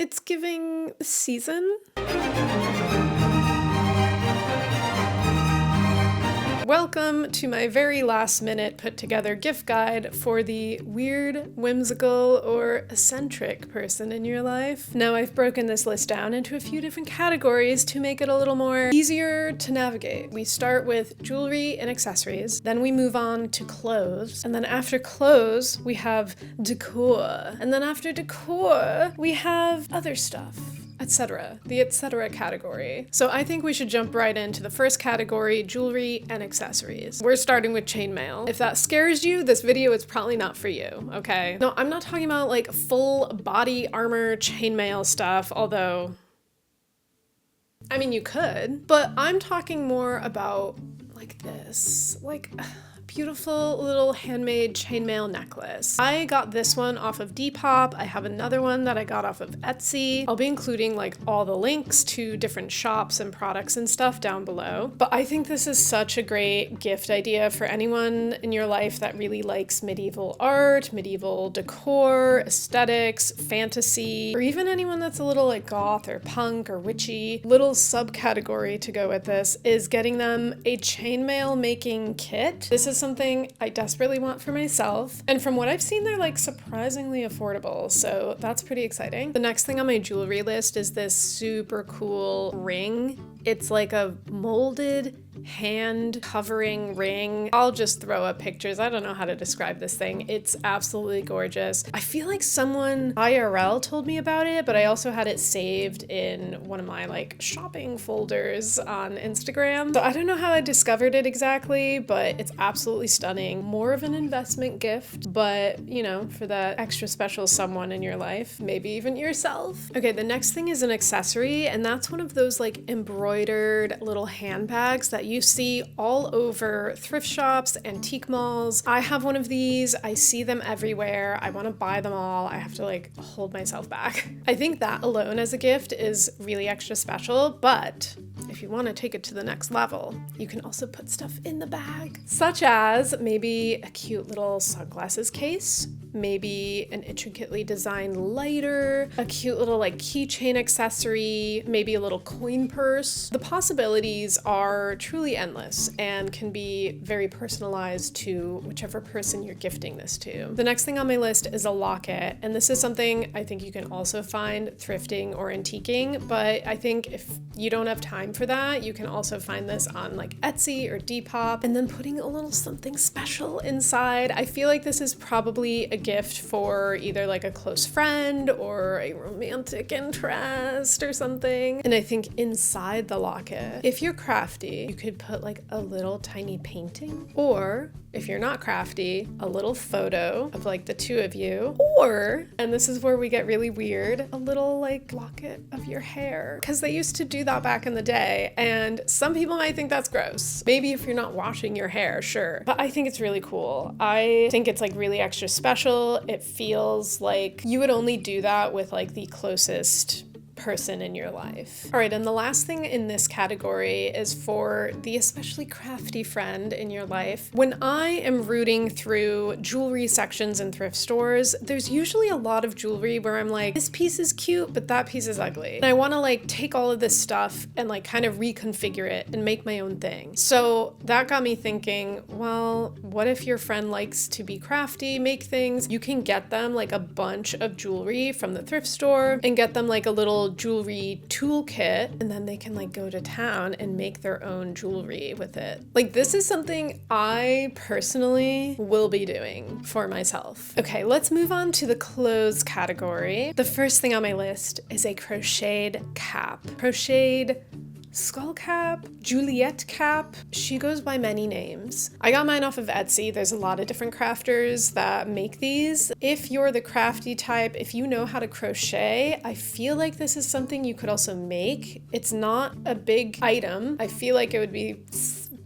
It's giving season. Welcome to my very last minute put together gift guide for the weird, whimsical, or eccentric person in your life. Now I've broken this list down into a few different categories to make it a little more easier to navigate. We start with jewelry and accessories, then we move on to clothes, and then after clothes we have decor, and then after decor we have other stuff, etc. The etc. category. So I think we should jump right into the first category, jewelry and accessories. We're starting with chainmail. If that scares you, this video is probably not for you, okay? No, I'm not talking about like full body armor chainmail stuff, although, I mean, you could, but I'm talking more about like this, like beautiful little handmade chainmail necklace. I got this one off of Depop. I have another one that I got off of Etsy. I'll be including like all the links to different shops and products and stuff down below. But I think this is such a great gift idea for anyone in your life that really likes medieval art, medieval decor, aesthetics, fantasy, or even anyone that's a little like goth or punk or witchy. Little subcategory to go with this is getting them a chainmail making kit. This is something I desperately want for myself, and from what I've seen, they're like surprisingly affordable, so that's pretty exciting. The next thing on my jewelry list is this super cool ring. It's like a molded hand covering ring. I'll just throw up pictures. I don't know how to describe this thing. It's absolutely gorgeous. I feel like someone IRL told me about it, but I also had it saved in one of my like shopping folders on Instagram. So I don't know how I discovered it exactly, but it's absolutely stunning. More of an investment gift, but you know, for that extra special someone in your life, maybe even yourself. Okay, the next thing is an accessory, and that's one of those like embroidered little handbags that you see all over thrift shops, antique malls. I have one of these. I see them everywhere. I want to buy them all. I have to like hold myself back. I think that alone as a gift is really extra special, but if you want to take it to the next level, you can also put stuff in the bag, such as maybe a cute little sunglasses case, maybe an intricately designed lighter, a cute little like keychain accessory, maybe a little coin purse. The possibilities are truly endless and can be very personalized to whichever person you're gifting this to. The next thing on my list is a locket, and this is something I think you can also find thrifting or antiquing, but I think if you don't have time for that, you can also find this on like Etsy or Depop, and then putting a little something special inside. I feel like this is probably a gift for either like a close friend or a romantic interest or something. And I think inside the locket, if you're crafty, you could put like a little tiny painting, or if you're not crafty, a little photo of like the two of you, or, and this is where we get really weird, a little like locket of your hair, because they used to do that back in the day, and some people might think that's gross. Maybe if you're not washing your hair, sure, but I think it's really cool. I think it's like really extra special. It feels like you would only do that with like the closest person in your life. All right, and the last thing in this category is for the especially crafty friend in your life. When I am rooting through jewelry sections in thrift stores, there's usually a lot of jewelry where I'm like, this piece is cute, but that piece is ugly. And I want to like take all of this stuff and like kind of reconfigure it and make my own thing. So that got me thinking, well, what if your friend likes to be crafty, make things? You can get them like a bunch of jewelry from the thrift store and get them like a little jewelry toolkit, and then they can like go to town and make their own jewelry with it. Like, this is something I personally will be doing for myself. Okay, let's move on to the clothes category. The first thing on my list is a crocheted cap. Crocheted skull cap, Juliet Cap. She goes by many names. I got mine off of Etsy. There's a lot of different crafters that make these. If you're the crafty type, if you know how to crochet, I feel like this is something you could also make. It's not a big item. I feel like it would be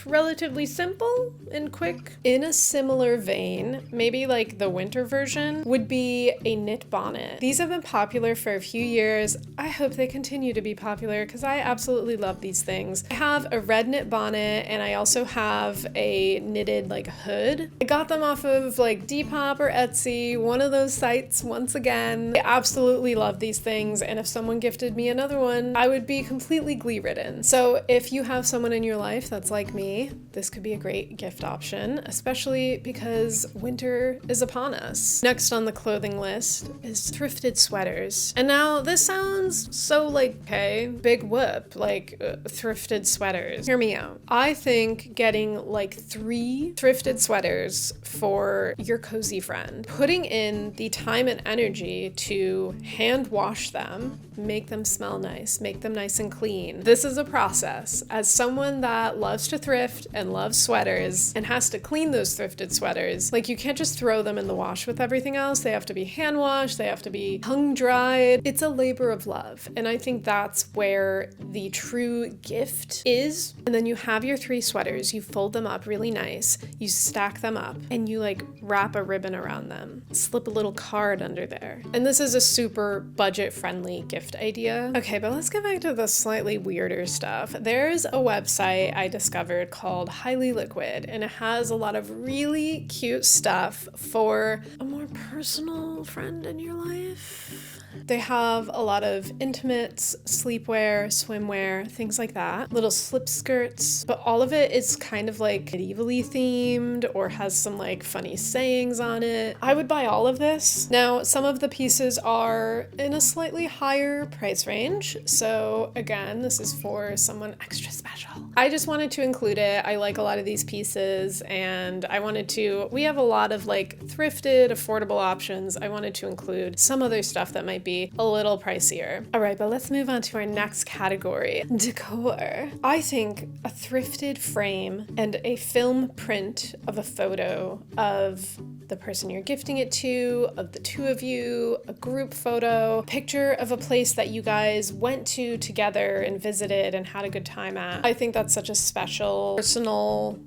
relatively simple and quick. In a similar vein, maybe like the winter version, would be a knit bonnet. These have been popular for a few years. I hope they continue to be popular because I absolutely love these things. I have a red knit bonnet and I also have a knitted like hood. I got them off of like Depop or Etsy, one of those sites once again. I absolutely love these things, and if someone gifted me another one, I would be completely glee-ridden. So if you have someone in your life that's like me, this could be a great gift option, especially because winter is upon us. Next on the clothing list is thrifted sweaters. And now this sounds so like, okay, big whoop, like thrifted sweaters. Hear me out. I think getting like 3 thrifted sweaters for your cozy friend, putting in the time and energy to hand wash them, make them smell nice, make them nice and clean. This is a process. As someone that loves to thrift and loves sweaters and has to clean those thrifted sweaters, like you can't just throw them in the wash with everything else. They have to be hand washed, they have to be hung dried. It's a labor of love. And I think that's where the true gift is. And then you have your 3 sweaters, you fold them up really nice, you stack them up, and you like wrap a ribbon around them, slip a little card under there. And this is a super budget-friendly gift idea. Okay, but let's get back to the slightly weirder stuff. There's a website I discovered called Highly Liquid, and it has a lot of really cute stuff for a more personal friend in your life. They have a lot of intimates, sleepwear, swimwear, things like that. Little slip skirts, but all of it is kind of like medievally themed or has some like funny sayings on it. I would buy all of this. Now, some of the pieces are in a slightly higher price range. So again, this is for someone extra special. I just wanted to include it. I like a lot of these pieces and we have a lot of like thrifted, affordable options. I wanted to include some other stuff that might be a little pricier. All right, but let's move on to our next category, decor. I think a thrifted frame and a film print of a photo of the person you're gifting it to, of the 2 of you, a group photo, picture of a place that you guys went to together and visited and had a good time at. I think that's such a special, personal,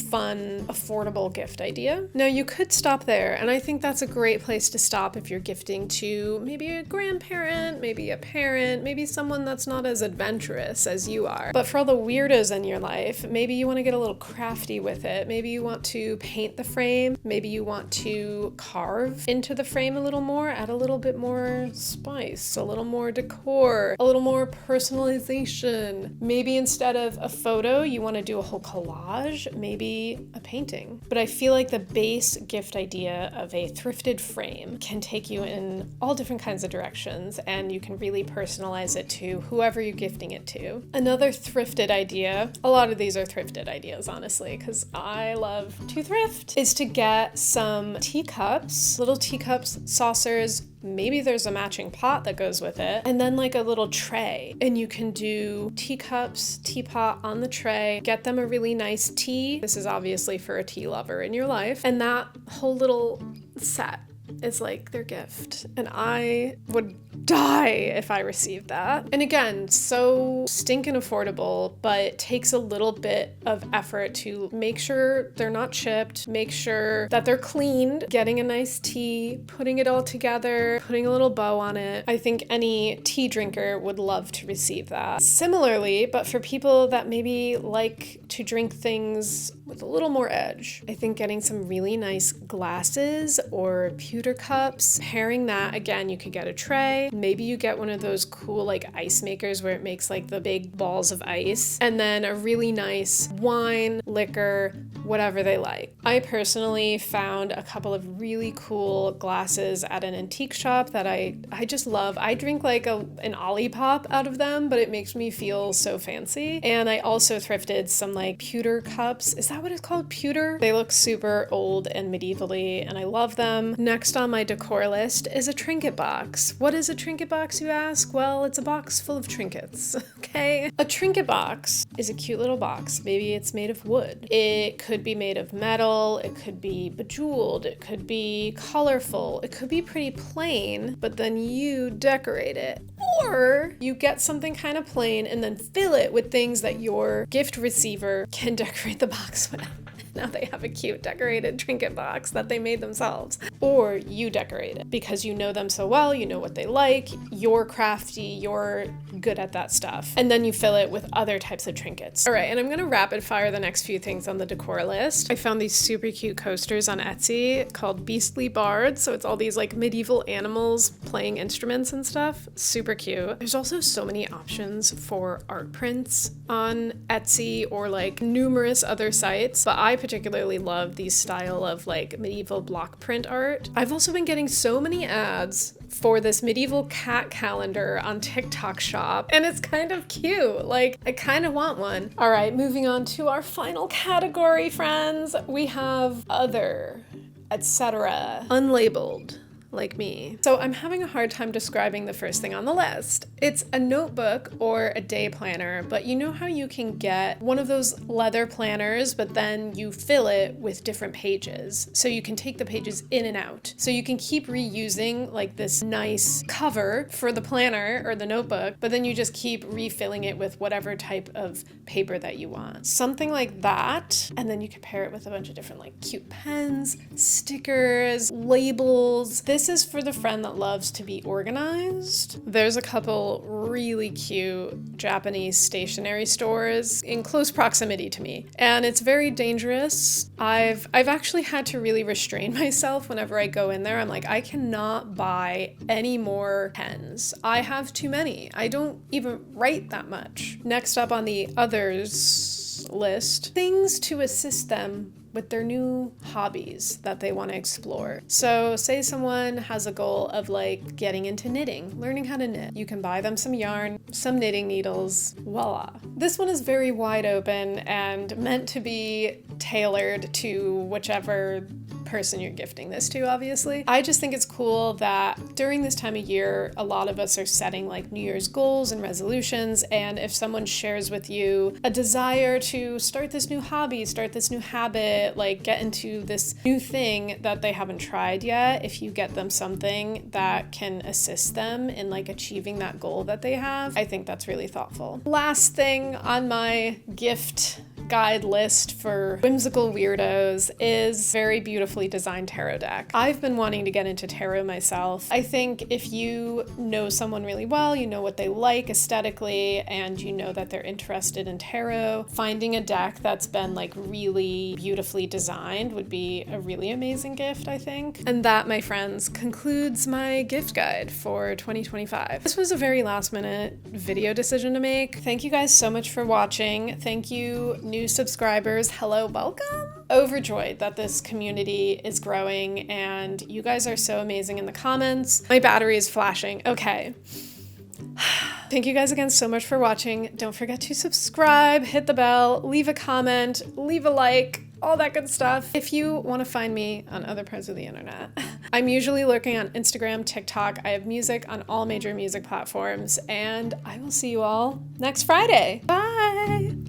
fun, affordable gift idea. Now you could stop there, and I think that's a great place to stop if you're gifting to maybe a grandparent, maybe a parent, maybe someone that's not as adventurous as you are. But for all the weirdos in your life, maybe you want to get a little crafty with it. Maybe you want to paint the frame. Maybe you want to carve into the frame a little more, add a little bit more spice, a little more decor, a little more personalization. Maybe instead of a photo, you want to do a whole collage. Maybe a painting. But I feel like the base gift idea of a thrifted frame can take you in all different kinds of directions, and you can really personalize it to whoever you're gifting it to. Another thrifted idea, a lot of these are thrifted ideas, honestly, because I love to thrift, is to get some teacups, little teacups, saucers, maybe there's a matching pot that goes with it, and then like a little tray. And you can do teacups, teapot on the tray, get them a really nice tea. This is obviously for a tea lover in your life. And that whole little set is like their gift. And I would die if I received that. And again, so stinking affordable, but takes a little bit of effort to make sure they're not chipped, make sure that they're cleaned, getting a nice tea, putting it all together, putting a little bow on it. I think any tea drinker would love to receive that. Similarly, but for people that maybe like to drink things with a little more edge, I think getting some really nice glasses or pewter cups, pairing that, again, you could get a tray. Maybe you get one of those cool like ice makers where it makes like the big balls of ice, and then a really nice wine, liquor, whatever they like. I personally found a couple of really cool glasses at an antique shop that I just love. I drink like an Olipop out of them, but it makes me feel so fancy. And I also thrifted some like pewter cups. Is that what it's called? Pewter? They look super old and medievally, and I love them. Next on my decor list is a trinket box. What is a trinket box, you ask? Well, it's a box full of trinkets, okay? A trinket box is a cute little box. Maybe it's made of wood. It could be made of metal. It could be bejeweled. It could be colorful. It could be pretty plain, but then you decorate it. Or you get something kind of plain and then fill it with things that your gift receiver can decorate the box with. Now they have a cute decorated trinket box that they made themselves. Or you decorate it because you know them so well, you know what they like, you're crafty, you're good at that stuff. And then you fill it with other types of trinkets. All right, and I'm gonna rapid fire the next few things on the decor list. I found these super cute coasters on Etsy called Beastly Bards. So it's all these like medieval animals playing instruments and stuff. Super cute. There's also so many options for art prints on Etsy or like numerous other sites, but I particularly love these style of like medieval block print art. I've also been getting so many ads for this medieval cat calendar on TikTok shop, and it's kind of cute. Like, I kind of want one. All right, moving on to our final category, friends. We have other, etc. Unlabeled. Like me. So I'm having a hard time describing the first thing on the list. It's a notebook or a day planner, but you know how you can get one of those leather planners, but then you fill it with different pages. So you can take the pages in and out. So you can keep reusing like this nice cover for the planner or the notebook, but then you just keep refilling it with whatever type of paper that you want. Something like that. And then you can pair it with a bunch of different like cute pens, stickers, labels. This is for the friend that loves to be organized. There's a couple really cute Japanese stationery stores in close proximity to me, and it's very dangerous. I've actually had to really restrain myself whenever I go in there. I'm like, I cannot buy any more pens. I have too many. I don't even write that much. Next up on the others list, things to assist them with their new hobbies that they want to explore. So say someone has a goal of like getting into knitting, learning how to knit. You can buy them some yarn, some knitting needles, voila. This one is very wide open and meant to be tailored to whichever person you're gifting this to, obviously. I just think it's cool that during this time of year, a lot of us are setting like New Year's goals and resolutions, and if someone shares with you a desire to start this new hobby, start this new habit, like get into this new thing that they haven't tried yet, if you get them something that can assist them in like achieving that goal that they have, I think that's really thoughtful. Last thing on my gift guide list for whimsical weirdos is very beautifully designed tarot deck. I've been wanting to get into tarot myself. I think if you know someone really well, you know what they like aesthetically, and you know that they're interested in tarot, finding a deck that's been like really beautifully designed would be a really amazing gift, I think. And that, my friends, concludes my gift guide for 2025. This was a very last minute video decision to make. Thank you guys so much for watching. Thank you, new subscribers. Hello, welcome. Overjoyed that this community is growing, and you guys are so amazing in the comments. My battery is flashing. Okay. Thank you guys again so much for watching. Don't forget to subscribe, hit the bell, leave a comment, leave a like, all that good stuff. If you want to find me on other parts of the internet, I'm usually lurking on Instagram, TikTok. I have music on all major music platforms, and I will see you all next Friday. Bye!